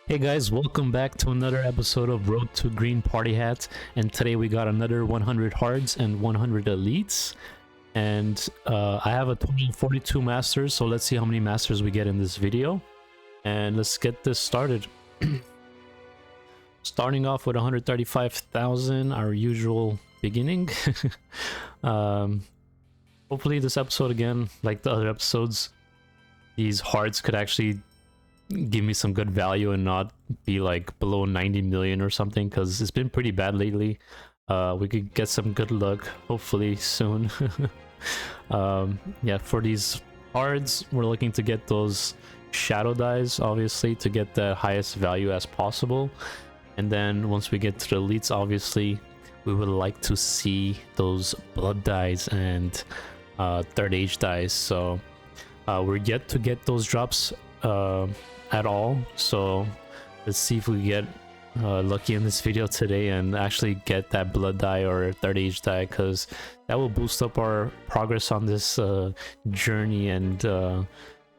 Hey guys, welcome back to another episode of Road to Green Party Hat. And today we got another 100 hards and 100 elites. And I have a total of 42 masters, so let's see how many masters we get in this video. And let's get this started. Starting off with 135,000, our usual beginning. Hopefully this episode, again, like the other episodes, these hards could actually give me some good value and not be like below 90 million or something, because it's been pretty bad lately. We could get some good luck hopefully soon. Yeah, for these cards we're looking to get those shadow dies, obviously, to get the highest value as possible. And then once we get to the elites, obviously we would like to see those blood dies and third age dies. So we're yet to get those drops at all, so let's see if we get lucky in this video today and actually get that blood die or third age die, because that will boost up our progress on this journey, and you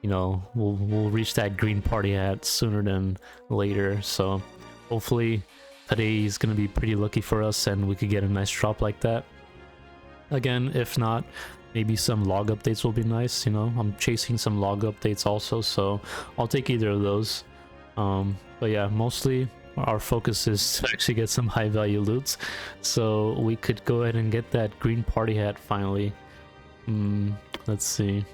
know, we'll reach that green party hat sooner than later. So hopefully today is gonna be pretty lucky for us and we could get a nice drop like that. Again, if not, maybe some log updates will be nice. You know, I'm chasing some log updates also, so I'll take either of those. But yeah, mostly our focus is to actually get some high value loots, so we could go ahead and get that green party hat finally. Let's see,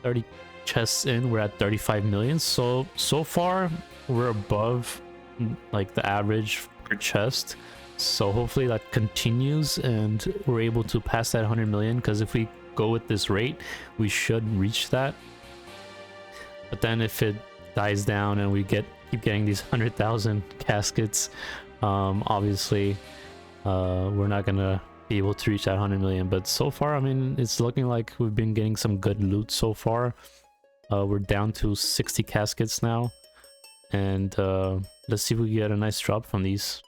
30 chests in, we're at 35 million. So far we're above like the average per chest. So hopefully that continues and we're able to pass that 100 million, because if we go with this rate, we should reach that. But then if it dies down and we keep getting these 100,000 caskets, obviously we're not gonna be able to reach that 100 million. But so far, I mean, it's looking like we've been getting some good loot so far. We're down to 60 caskets now, and let's see if we get a nice drop from these.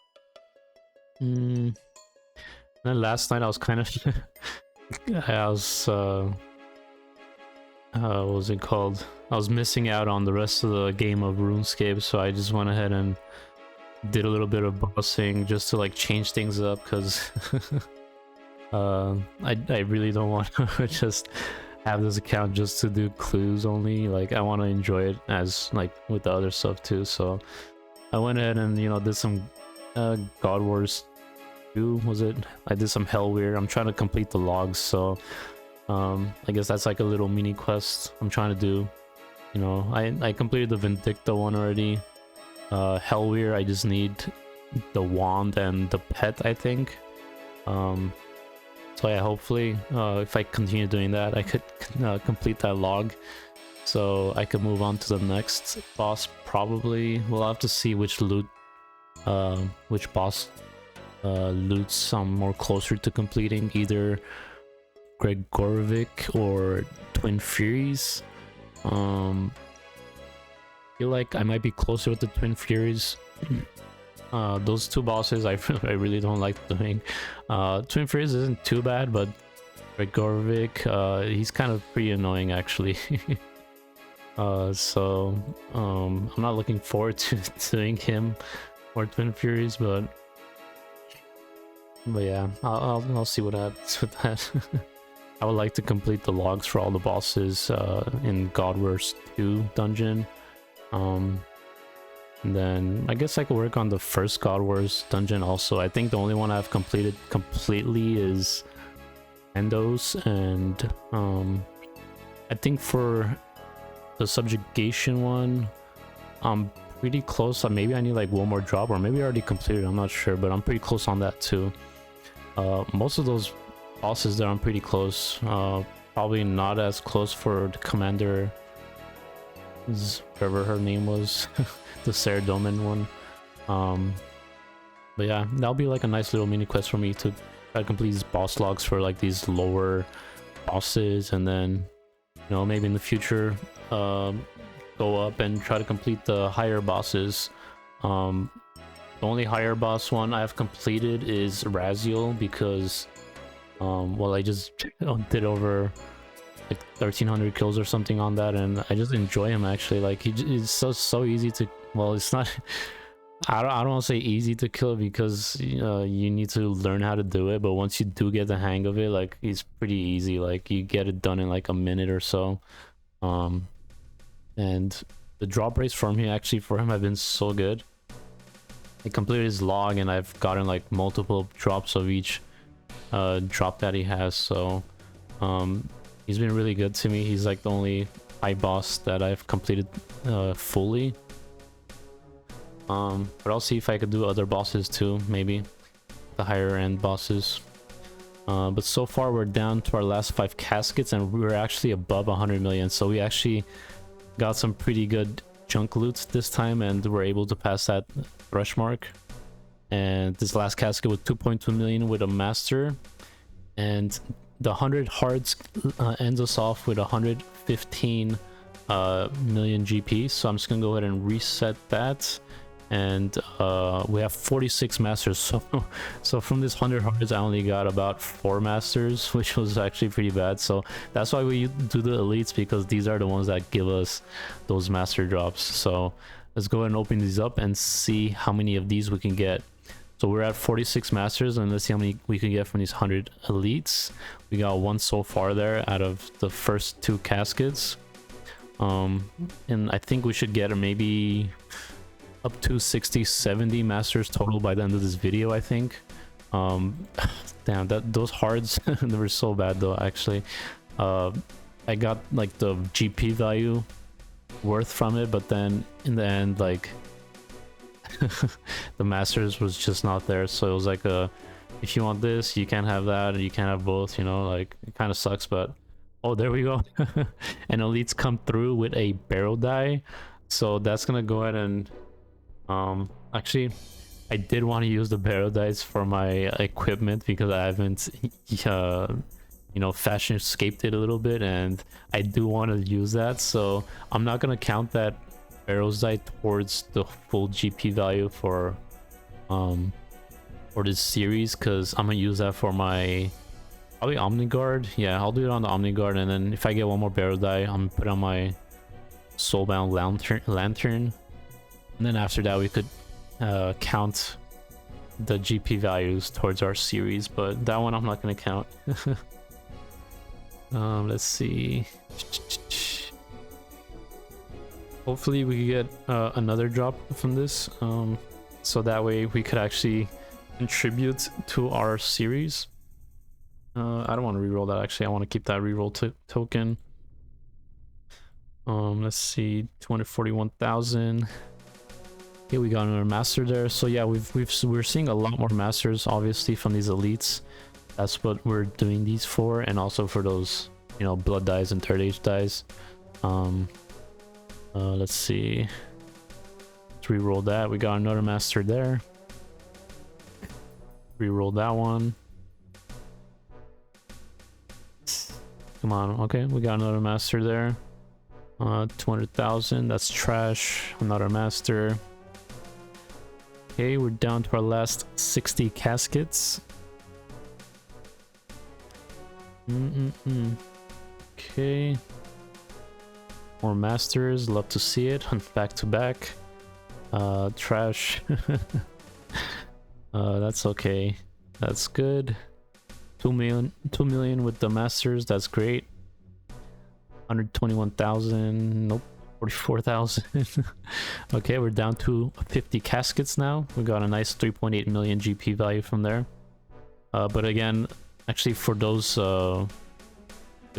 Then last night I was kind of I was what was it called? I was missing out on the rest of the game of Runescape, so I just went ahead and did a little bit of bossing just to like change things up, because I really don't want to just have this account just to do clues only. Like, I want to enjoy it as like with the other stuff too. So I went ahead and, you know, did some God Wars 2, was it? I did some Hellweird. I'm trying to complete the logs, so I guess that's like a little mini quest I'm trying to do. You know, I completed the Vindicta one already. Hellweird, I just need the wand and the pet, I think. So yeah, hopefully if I continue doing that, I could complete that log, so I could move on to the next boss. Probably we'll have to see which boss loots I'm more closer to completing, either Gregorovic or Twin Furies. Feel like I might be closer with the Twin Furies. Those two bosses I really don't like doing. Twin Furies isn't too bad, but Gregorovic, he's kind of pretty annoying actually. So I'm not looking forward to doing him or Twin Furies, but yeah, I'll see what happens with that. I would like to complete the logs for all the bosses in God Wars 2 dungeon. And then I guess I could work on the first God Wars dungeon also. I think the only one I've completed completely is Endos, and I think for the subjugation one, I'm pretty close. Maybe I need like one more drop, or maybe I already completed, I'm not sure, but I'm pretty close on that too. Most of those bosses there I'm pretty close. Probably not as close for the commander, whatever her name was, the Saradomin one. But yeah, that'll be like a nice little mini quest for me to try to complete these boss logs for like these lower bosses, and then, you know, maybe in the future go up and try to complete the higher bosses. The only higher boss one I have completed is Raziel, because well, I just did over like 1300 kills or something on that, and I just enjoy him actually. Like he's so easy to, well, it's not I don't want to say easy to kill because you need to learn how to do it, but once you do get the hang of it, like he's pretty easy. Like you get it done in like a minute or so. And the drop rates for him have been so good. I completed his log and I've gotten like multiple drops of each drop that he has, so he's been really good to me. He's like the only high boss that I've completed fully. But I'll see if I could do other bosses too, maybe the higher end bosses. But so far we're down to our last 5 caskets and we're actually above 100 million, so we actually got some pretty good junk loot this time and we're able to pass that thresh mark. And this last casket with 2.2 million with a master, and the 100 hards ends us off with 115 million GP. So I'm just gonna go ahead and reset that, and we have 46 masters. So from this 100 hards I only got about 4 masters, which was actually pretty bad. So that's why we do the elites, because these are the ones that give us those master drops. So let's go ahead and open these up and see how many of these we can get. So we're at 46 masters, and let's see how many we can get from these 100 elites. We got 1 so far there out of the first 2 caskets. And I think we should get maybe up to 60-70 masters total by the end of this video, I think. Damn, those hards they were so bad though, actually. I got like the GP value worth from it, but then in the end, like the masters was just not there. So it was like if you want this, you can't have that, and you can't have both, you know, like it kind of sucks. But oh, there we go. And elites come through with a barrel die, so that's gonna go ahead and actually I did want to use the barrel dice for my equipment because I haven't you know, fashion escaped it a little bit, and I do want to use that. So I'm not gonna count that barrels die towards the full GP value for this series, because I'm gonna use that for my probably Omni Guard. Yeah, I'll do it on the Omni Guard, and then if I get one more barrel die, I'm gonna put on my Soulbound Lantern, and then after that we could count the GP values towards our series, but that one I'm not gonna count. Let's see. Hopefully we can get another drop from this, so that way we could actually contribute to our series. I don't want to reroll that, actually. I want to keep that reroll token. Let's see, 241,000. Okay, we got another master there. So yeah, we're seeing a lot more masters, obviously, from these elites. That's what we're doing these for, and also for those, you know, blood dies and third age dies. Let's see. Let's reroll that. We got another master there. Reroll that one. Come on. Okay, we got another master there. 200,000. That's trash. Another master. Okay, we're down to our last 60 caskets. Okay. More masters, love to see it. Back to back. Trash. That's okay. That's good. 2 million with the masters, that's great. 121,000, nope. 44,000. Okay, we're down to 50 caskets now. We got a nice 3.8 million GP value from there. But again, actually for those the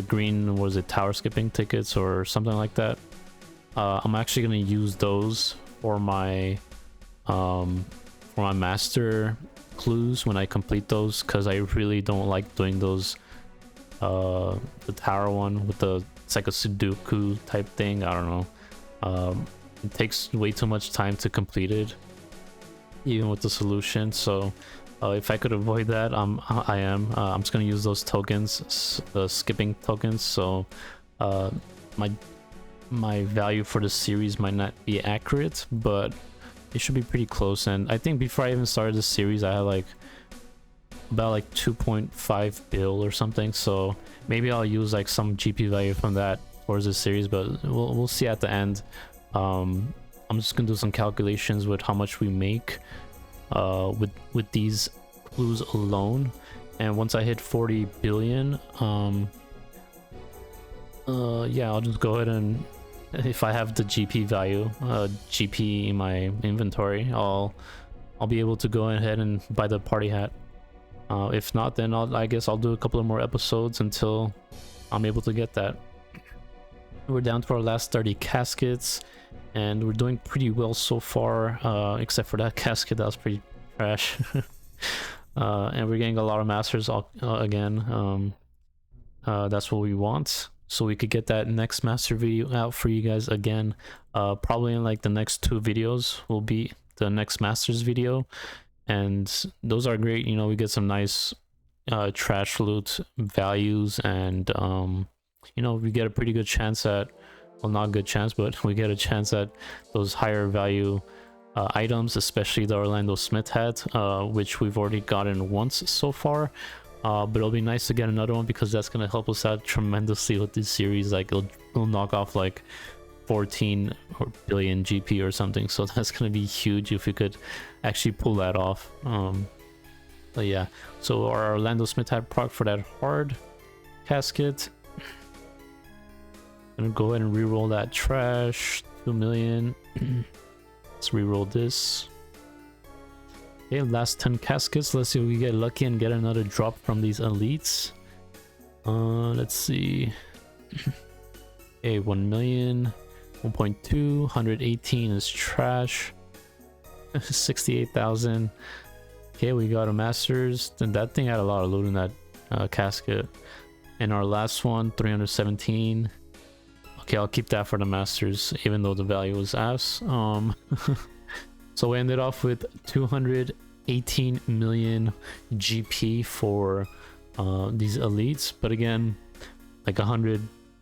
green, was it tower skipping tickets or something like that, I'm actually gonna use those for my master clues when I complete those, because I really don't like doing those the tower one with the, it's like a Sudoku type thing. I don't know, it takes way too much time to complete it even with the solution. So if I could avoid that, I'm just gonna use those tokens, the skipping tokens. So my value for the series might not be accurate, but it should be pretty close. And I think before I even started the series, I had like about like 2.5 bill or something, so maybe I'll use like some GP value from that towards this series, but we'll see at the end. I'm just gonna do some calculations with how much we make with these clues alone, and once I hit 40 billion, yeah, I'll just go ahead and, if I have the GP value, GP in my inventory, I'll be able to go ahead and buy the party hat. If not, then I guess I'll do a couple of more episodes until I'm able to get that. We're down to our last 30 caskets, and we're doing pretty well so far, except for that casket that was pretty trash. And we're getting a lot of masters again. That's what we want, so we could get that next master video out for you guys again. Probably in like the next 2 videos will be the next masters video, and those are great. You know, we get some nice trash loot values, and you know, we get a pretty good chance at, well, not good chance, but we get a chance at those higher value items, especially the Orlando Smith hat, which we've already gotten once so far. But it'll be nice to get another one, because that's going to help us out tremendously with this series. Like it'll knock off like 14 billion GP or something, so that's going to be huge if we could actually pull that off. But yeah, so our Orlando Smith hat proc for that hard casket. Gonna go ahead and re-roll that trash. 2 million. Let's re-roll this. Okay, last 10 caskets. Let's see if we get lucky and get another drop from these elites. Let's see. Okay, 1 million. 1.2. 118 is trash. 68,000. Okay, we got a masters. Then that thing had a lot of loot in that casket. And our last one, 317. Okay, I'll keep that for the masters, even though the value was ass. So we ended off with 218 million GP for these elites. But again, like 100,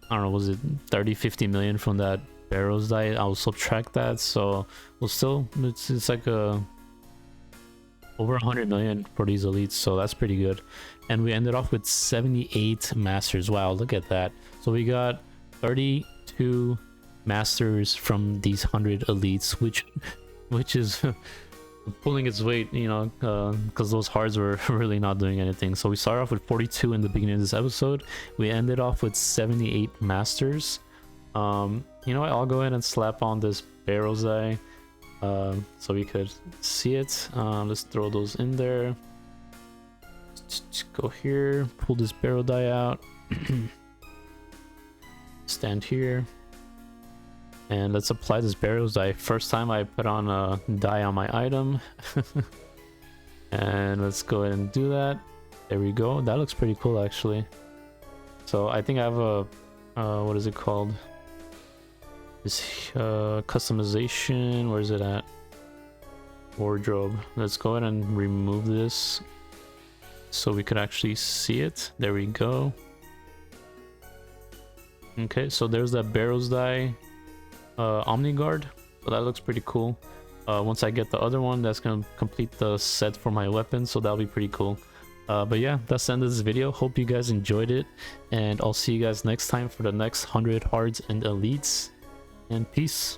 I don't know, was it 30, 50 million from that barrels diet? I'll subtract that, so we'll still, it's like over 100 million for these elites, so that's pretty good. And we ended off with 78 masters. Wow, look at that. So we got 32 masters from these 100 elites, which is pulling its weight, you know, because those hards were really not doing anything. So we started off with 42 in the beginning of this episode. We ended off with 78 masters. You know what, I'll go ahead and slap on this barrels eye so we could see it. Let's throw those in there. Just go here, pull this barrel die out. Stand here, and let's apply this barrels die. First time I put on a die on my item. And let's go ahead and do that. There we go. That looks pretty cool, actually. So I think I have a what is it called, this customization. Where is it at? Wardrobe. Let's go ahead and remove this so we could actually see it. There we go. Okay, so there's that barrels die Omni Guard. So that looks pretty cool. Once I get the other one, that's gonna complete the set for my weapon, so that'll be pretty cool. But yeah, that's the end of this video. Hope you guys enjoyed it, and I'll see you guys next time for the next 100 hards and elites, and peace.